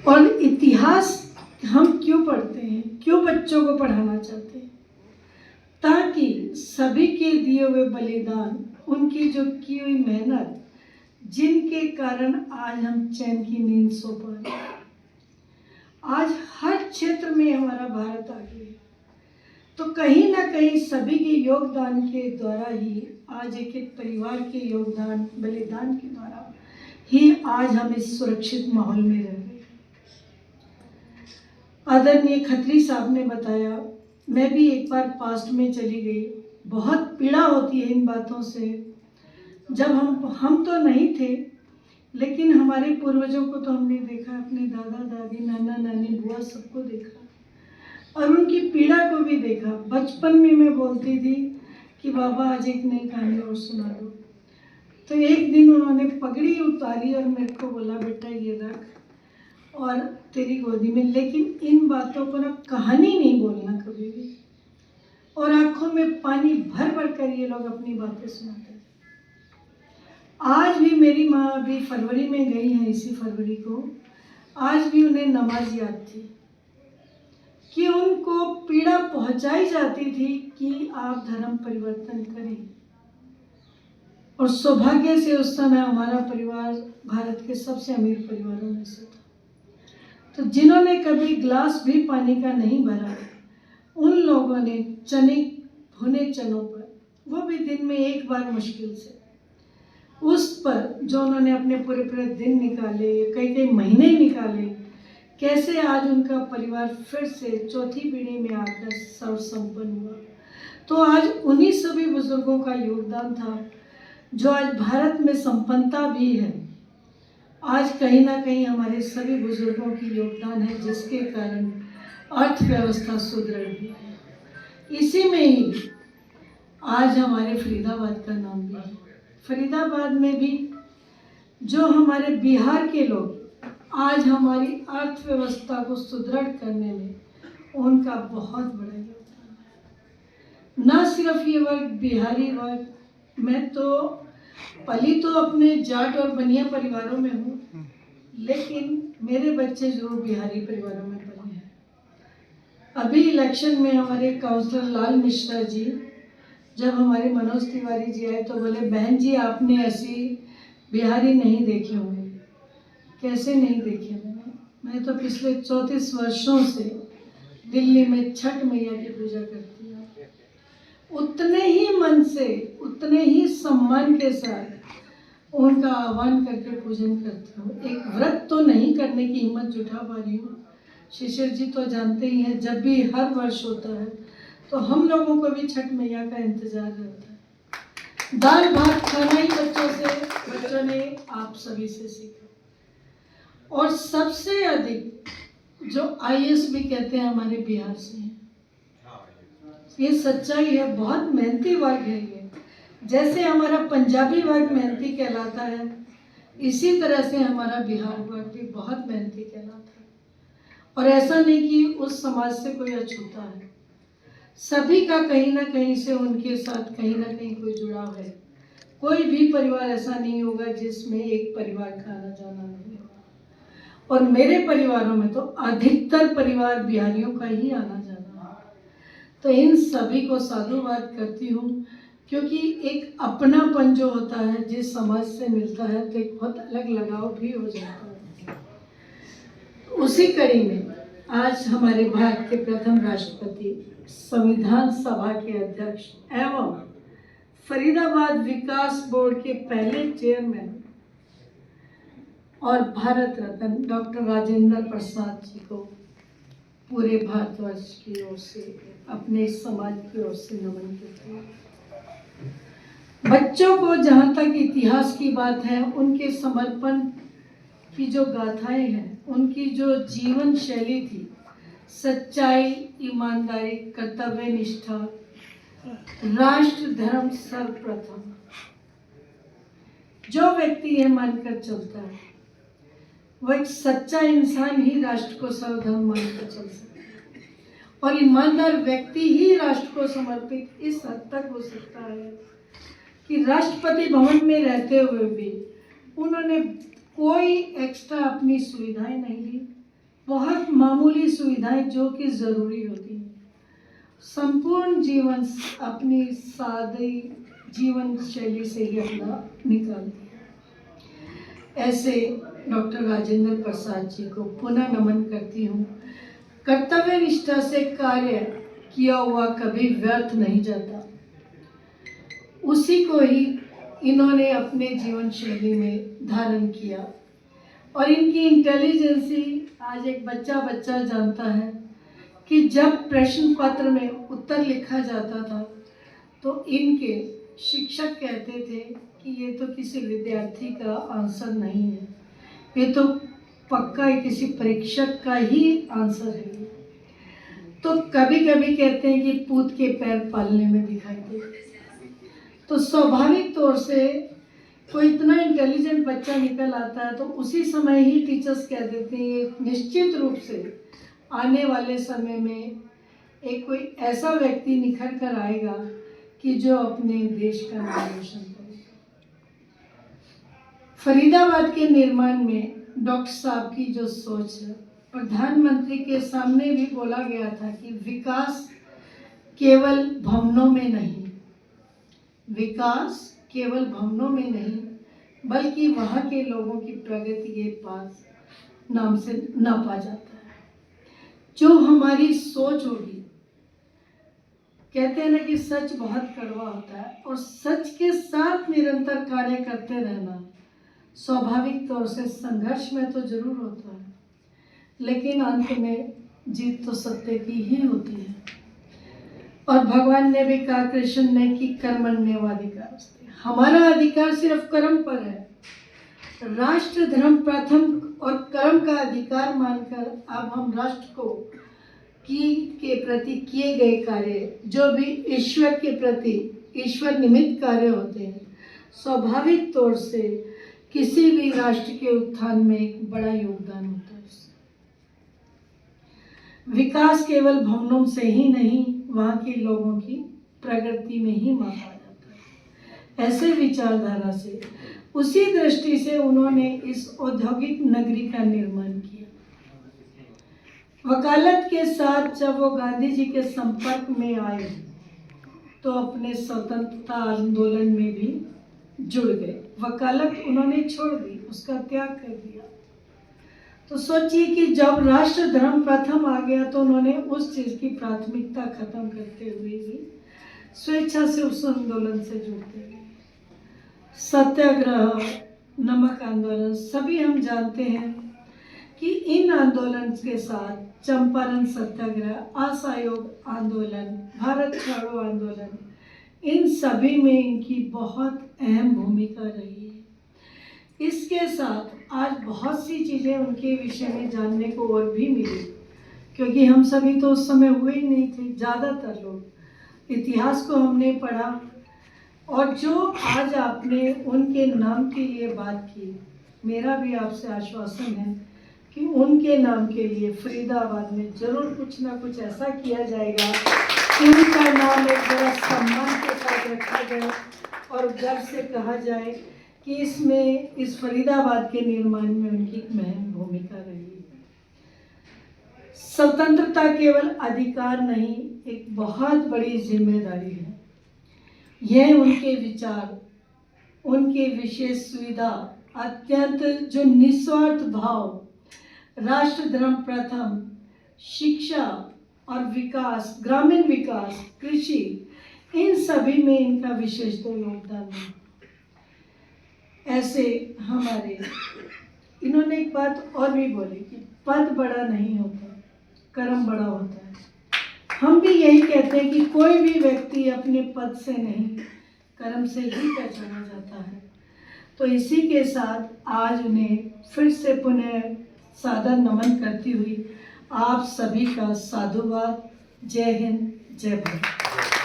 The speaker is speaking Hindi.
और इतिहास हम क्यों पढ़ते हैं, क्यों बच्चों को पढ़ाना चाहते हैं? ताकि सभी के दिए हुए बलिदान, उनकी जो की हुई मेहनत, जिनके कारण आज हम चैन की नींद सो पा रहे हैं, आज हर क्षेत्र में हमारा भारत आगे है, तो कहीं ना कहीं सभी के योगदान के द्वारा ही, आज एक एक परिवार के योगदान बलिदान के द्वारा ही आज हम इस सुरक्षित माहौल में रह रहे हैं। आदरणीय खत्री साहब ने बताया, मैं भी एक बार पास्ट में चली गई। बहुत पीड़ा होती है इन बातों से। जब हम तो नहीं थे, लेकिन हमारे पूर्वजों को तो हमने देखा, अपने दादा दादी, नाना नानी, बुआ, सबको देखा और उनकी पीड़ा को भी देखा। बचपन में मैं बोलती थी कि बाबा आज एक नई कहानी और सुना दो, तो एक दिन उन्होंने पगड़ी उतारी और मेरे को बोला, बेटा ये रख और तेरी गोदी में, लेकिन इन बातों को ना कहानी नहीं बोलना कभी भी। और आंखों में पानी भर भर कर ये लोग अपनी बातें सुनाते थे। आज भी मेरी माँ अभी फरवरी में गई है, इसी फरवरी को, आज भी उन्हें नमाज याद थी कि उनको पीड़ा पहुंचाई जाती थी कि आप धर्म परिवर्तन करें। और सौभाग्य से उस समय हमारा परिवार भारत के सबसे अमीर परिवारों में से था, तो जिन्होंने कभी ग्लास भी पानी का नहीं भरा, उन लोगों ने चने, भुने चनों पर, वो भी दिन में एक बार मुश्किल से, उस पर जो उन्होंने अपने पूरे पूरे दिन निकाले, कई कई महीने निकाले, कैसे आज उनका परिवार फिर से चौथी पीढ़ी में आकर सर्व संपन्न हुआ। तो आज उन्हीं सभी बुजुर्गों का योगदान था जो आज भारत में संपन्नता भी है। आज कहीं ना कहीं हमारे सभी बुजुर्गों की योगदान है, जिसके कारण अर्थव्यवस्था सुदृढ़ भी है। इसी में ही आज हमारे फरीदाबाद का नाम भी है। फरीदाबाद में भी जो हमारे बिहार के लोग आज हमारी अर्थव्यवस्था को सुदृढ़ करने में, उनका बहुत बड़ा योगदान है। न सिर्फ ये वर्ग बिहारी वर्ग, मैं तो पली तो अपने जाट और बनिया परिवारों में हूँ, लेकिन मेरे बच्चे जरूर बिहारी परिवारों में पले हैं। अभी इलेक्शन में हमारे काउंसलर लाल मिश्रा जी, जब हमारे मनोज तिवारी जी आए तो बोले, बहन जी आपने ऐसी बिहारी नहीं देखे होंगे। कैसे नहीं देखे मैं तो पिछले 34 वर्षों से दिल्ली में छठ मैया की पूजा करती हूँ। उतने ही मन से, उतने ही सम्मान के साथ उनका आह्वान करके पूजन करती हूँ। एक व्रत तो नहीं करने की हिम्मत जुटा पा रही हूँ। शिशिर जी तो जानते ही हैं, जब भी हर वर्ष होता है तो हम लोगों को भी छठ मैया का इंतजार रहता है। दाल भात खाना ही बच्चों ने आप सभी से सीखा। और सबसे अधिक जो आईएएस भी कहते हैं हमारे बिहार से हैं। ये सच्चाई है, बहुत मेहनती वर्ग है ये। जैसे हमारा पंजाबी वर्ग मेहनती कहलाता है, इसी तरह से हमारा बिहार वर्ग भी बहुत मेहनती कहलाता है। और ऐसा नहीं कि उस समाज से कोई अछूता है, सभी का कहीं ना कहीं से उनके साथ कहीं ना कहीं कोई जुड़ाव है। कोई भी परिवार ऐसा नहीं होगा जिसमें एक परिवार का आना जाना नहीं होगा। और मेरे परिवारों में तो अधिकतर परिवार बिहारियों का ही आना जाना है। तो इन सभी को साधुवाद करती हूँ, क्योंकि एक अपनापन जो होता है जिस समाज से मिलता है तो एक बहुत अलग लगाव भी हो जाता है। उसी कड़ी में आज हमारे भारत के प्रथम राष्ट्रपति, संविधान सभा के अध्यक्ष एवं फरीदाबाद विकास बोर्ड के पहले चेयरमैन और भारत रत्न डॉक्टर राजेंद्र प्रसाद जी को पूरे भारतवर्ष की ओर से, अपने समाज की ओर से नमन करते हैं। बच्चों को जहाँ तक इतिहास की बात है, उनके समर्पण की जो गाथाएं हैं, उनकी जो जीवन शैली थी, सच्चाई, ईमानदारी, कर्तव्य निष्ठा, राष्ट्र धर्म सर्वप्रथम, जो व्यक्ति यह मानकर चलता है वह एक सच्चा इंसान ही राष्ट्र को सर्वधर्म मानकर चल सकता है। और ईमानदार व्यक्ति ही राष्ट्र को समर्पित इस हद तक हो सकता है कि राष्ट्रपति भवन में रहते हुए भी उन्होंने कोई एक्स्ट्रा अपनी सुविधाएं नहीं ली, बहुत मामूली सुविधाएं जो कि ज़रूरी होती हैं, संपूर्ण जीवन अपनी सादी जीवन शैली से ही अपना निकालती है। ऐसे डॉक्टर राजेंद्र प्रसाद जी को पुनः नमन करती हूँ। कर्तव्य निष्ठा से कार्य किया हुआ कभी व्यर्थ नहीं जाता। उसी को ही इन्होंने अपने जीवन शैली में धारण किया और इनकी इंटेलिजेंसी आज एक बच्चा जानता है कि जब प्रश्न पत्र में उत्तर लिखा जाता था तो इनके शिक्षक कहते थे कि ये तो किसी विद्यार्थी का आंसर नहीं है, ये तो पक्का किसी परीक्षक का ही आंसर है। तो कभी कभी कहते हैं कि पूत के पैर पालने में दिखाई देते। तो स्वाभाविक तौर से कोई इतना इंटेलिजेंट बच्चा निकल आता है तो उसी समय ही टीचर्स कह देते हैं ये निश्चित रूप से आने वाले समय में एक कोई ऐसा व्यक्ति निखर कर आएगा कि जो अपने देश का नाम रोशन करेगा। फरीदाबाद के निर्माण में डॉक्टर साहब की जो सोच है, प्रधानमंत्री के सामने भी बोला गया था कि विकास केवल भवनों में नहीं, विकास केवल भवनों में नहीं बल्कि वहाँ के लोगों की प्रगति के पास नाम से नापा जाता है। जो हमारी सोच होगी, कहते हैं ना कि सच बहुत कड़वा होता है और सच के साथ निरंतर कार्य करते रहना स्वाभाविक तौर से संघर्ष में तो जरूर होता है, लेकिन अंत में जीत तो सत्य की ही होती है। और भगवान ने भी कहा कृष्ण ने कि कर्मण्येवाधिकारस्ते, हमारा अधिकार सिर्फ कर्म पर है। राष्ट्र धर्म प्रथम और कर्म का अधिकार मानकर अब हम राष्ट्र को के प्रति किए गए कार्य, जो भी ईश्वर के प्रति ईश्वर निमित्त कार्य होते हैं, स्वाभाविक तौर से किसी भी राष्ट्र के उत्थान में एक बड़ा योगदान होता है। विकास केवल भवनों से ही नहीं, वहाँ के लोगों की प्रगति में ही मापा जाता है। ऐसे विचारधारा से, उसी दृष्टि से उन्होंने इस औद्योगिक नगरी का निर्माण किया। वकालत के साथ जब वो गांधी जी के संपर्क में आए तो अपने स्वतंत्रता आंदोलन में भी जुड़ गए। वकालत उन्होंने छोड़ दी, उसका त्याग कर दिया। तो सोचिए कि जब राष्ट्र धर्म प्रथम आ गया तो उन्होंने उस चीज की प्राथमिकता खत्म करते हुए भी स्वेच्छा से उस आंदोलन से जुड़ते गए। सत्याग्रह, नमक आंदोलन, सभी हम जानते हैं कि इन आंदोलन के साथ चंपारण सत्याग्रह, असहयोग आंदोलन, भारत छोड़ो आंदोलन, इन सभी में इनकी बहुत अहम भूमिका रही है। इसके साथ आज बहुत सी चीज़ें उनके विषय में जानने को और भी मिली, क्योंकि हम सभी तो उस समय हुए ही नहीं थे। ज़्यादातर लोग इतिहास को हमने पढ़ा और जो आज आपने उनके नाम के लिए बात की, मेरा भी आपसे आश्वासन है कि उनके नाम के लिए फरीदाबाद में जरूर कुछ ना कुछ ऐसा किया जाएगा कि उनका नाम एक बड़ा सम्मान के साथ रखा जाए और गर्व से कहा जाए कि इसमें, इस फरीदाबाद के निर्माण में उनकी अहम भूमिका रही है। स्वतंत्रता केवल अधिकार नहीं, एक बहुत बड़ी जिम्मेदारी है। यह उनके विचार, उनके विशेष सुविधा, अत्यंत जो निस्वार्थ भाव, राष्ट्र धर्म प्रथम, शिक्षा और विकास, ग्रामीण विकास, कृषि, इन सभी में इनका विशेष योगदान है। ऐसे हमारे इन्होंने एक बात और भी बोली कि पद बड़ा नहीं होता, कर्म बड़ा होता है। हम भी यही कहते हैं कि कोई भी व्यक्ति अपने पद से नहीं, कर्म से ही पहचाना जाता है। तो इसी के साथ आज उन्हें फिर से पुनः सादर नमन करती हुई आप सभी का साधुवाद। जय हिंद, जय भारत।